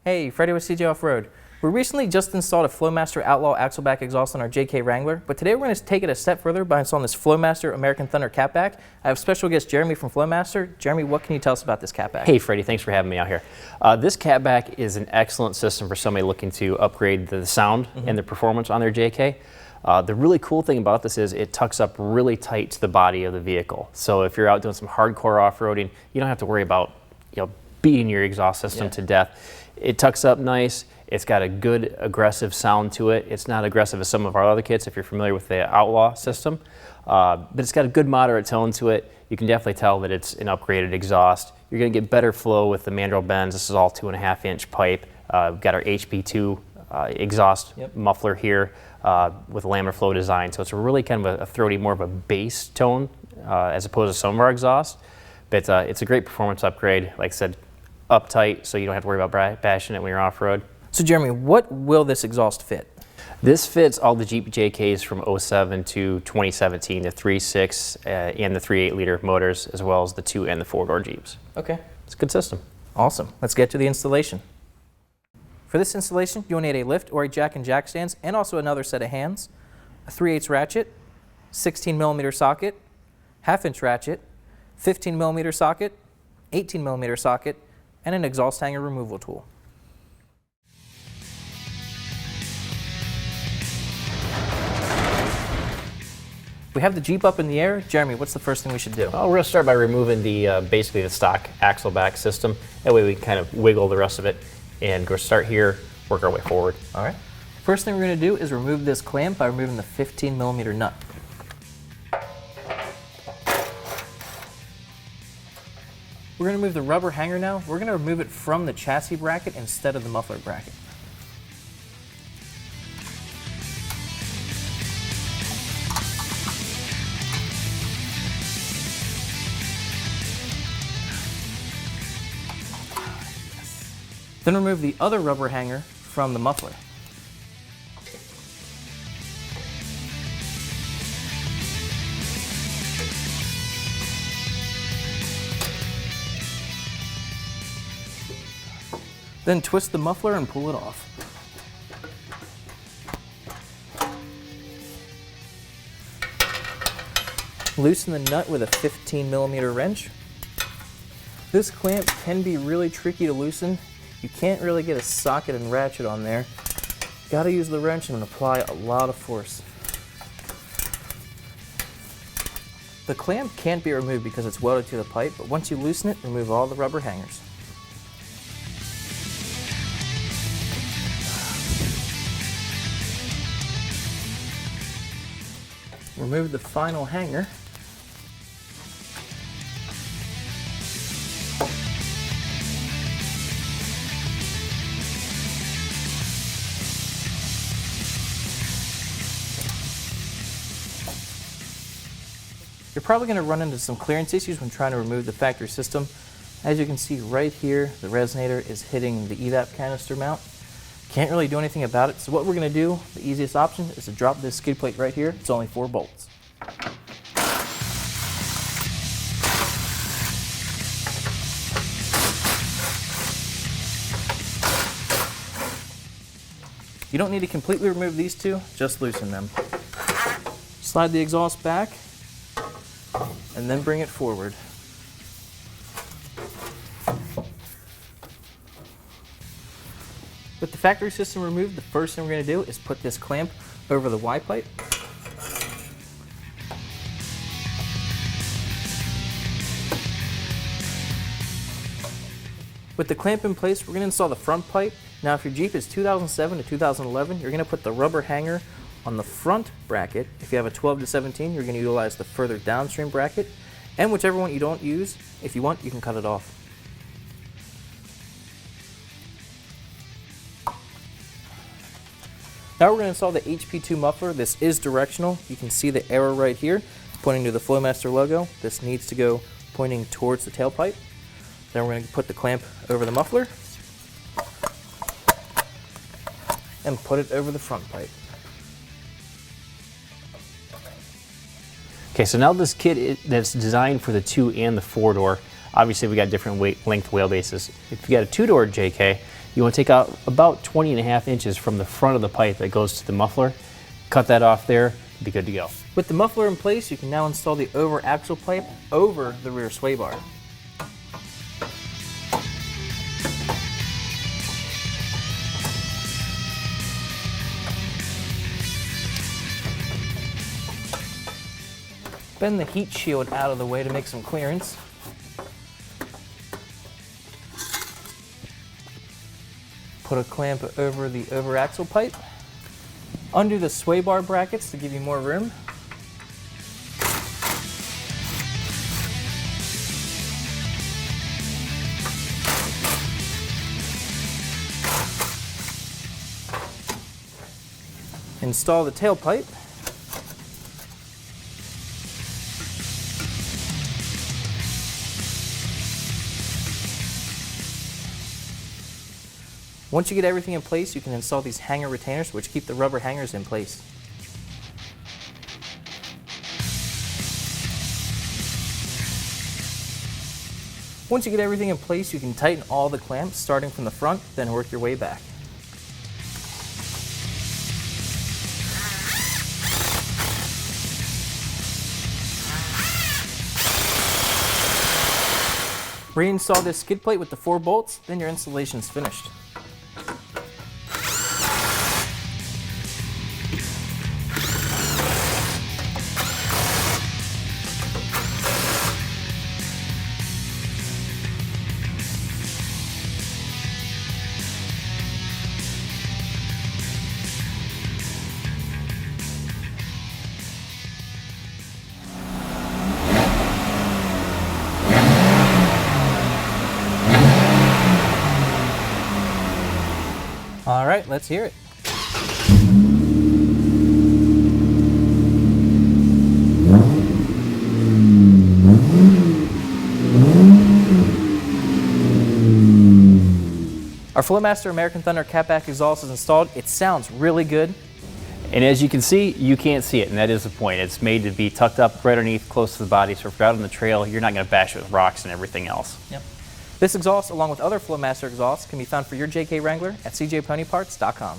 Hey, Freddy with CJ Off-Road. We recently just installed a Flowmaster Outlaw axleback exhaust on our JK Wrangler, but today we're going to take it a step further by installing this Flowmaster American Thunder catback. I have special guest Jeremy from Flowmaster. Jeremy, what can you tell us about this catback? Hey Freddie, thanks for having me out here. This catback is an excellent system for somebody looking to upgrade the sound and the performance on their JK. The really cool thing about this is it tucks up really tight to the body of the vehicle. So if you're out doing some hardcore off-roading, you don't have to worry about beating your exhaust system to death. It tucks up nice. It's got a good aggressive sound to it. It's not aggressive as some of our other kits if you're familiar with the Outlaw system, but it's got a good moderate tone to it. You can definitely tell that it's an upgraded exhaust. You're going to get better flow with the mandrel bends. This is all 2.5-inch pipe. We've got our HP2 exhaust muffler here with a laminar flow design, so it's really kind of a throaty, more of a bass tone as opposed to some of our exhaust. But it's a great performance upgrade. Like I said, uptight, so you don't have to worry about bashing it when you're off-road. So Jeremy, what will this exhaust fit? This fits all the Jeep JKs from 07 to 2017, the 3.6 and the 3.8 liter motors, as well as the 2 and the 4-door Jeeps. Okay. It's a good system. Awesome. Let's get to the installation. For this installation, you'll need a lift or a jack and jack stands, and also another set of hands, a 3/8 ratchet, 16mm socket, 1/2-inch ratchet, 15mm socket, 18mm socket, and an exhaust hanger removal tool. We have the Jeep up in the air. Jeremy, what's the first thing we should do? Well, we're going to start by removing the basically the stock axle-back system. That way we can kind of wiggle the rest of it and go start here, work our way forward. All right. First thing we're going to do is remove this clamp by removing the 15mm nut. We're going to remove the rubber hanger now. We're going to remove it from the chassis bracket instead of the muffler bracket. Then remove the other rubber hanger from the muffler. Then twist the muffler and pull it off. Loosen the nut with a 15mm wrench. This clamp can be really tricky to loosen. You can't really get a socket and ratchet on there. Gotta use the wrench and apply a lot of force. The clamp can't be removed because it's welded to the pipe, but once you loosen it, remove all the rubber hangers. Remove the final hanger. You're probably going to run into some clearance issues when trying to remove the factory system. As you can see right here, the resonator is hitting the evap canister mount. Can't really do anything about it, so what we're going to do, the easiest option, is to drop this skid plate right here. It's only 4 bolts. You don't need to completely remove these two, just loosen them. Slide the exhaust back, and then bring it forward. With the factory system removed, the first thing we're going to do is put this clamp over the Y pipe. With the clamp in place, we're going to install the front pipe. Now if your Jeep is 2007 to 2011, you're going to put the rubber hanger on the front bracket. If you have a 12 to 17, you're going to utilize the further downstream bracket. And whichever one you don't use, if you want, you can cut it off. Now we're going to install the HP2 muffler. This is directional. You can see the arrow right here pointing to the Flowmaster logo. This needs to go pointing towards the tailpipe. Then we're going to put the clamp over the muffler and put it over the front pipe. Okay, so now this kit that's designed for the 2 and the 4-door, obviously we got different length wheelbases. If you got a 2-door JK, You want to take out about 20.5 inches from the front of the pipe that goes to the muffler. Cut that off there, be good to go. With the muffler in place, you can now install the over axle pipe over the rear sway bar. Bend the heat shield out of the way to make some clearance. Put a clamp over the over axle pipe. Undo the sway bar brackets to give you more room. Install the tailpipe. Once you get everything in place, you can install these hanger retainers, which keep the rubber hangers in place. Once you get everything in place, you can tighten all the clamps, starting from the front, then work your way back. Reinstall this skid plate with the 4 bolts, then your installation is finished. All right, let's hear it. Our Flowmaster American Thunder catback exhaust is installed. It sounds really good. And as you can see, you can't see it, and that is the point. It's made to be tucked up right underneath, close to the body, so if you're out on the trail, you're not going to bash it with rocks and everything else. Yep. This exhaust, along with other Flowmaster exhausts, can be found for your JK Wrangler at cjponyparts.com.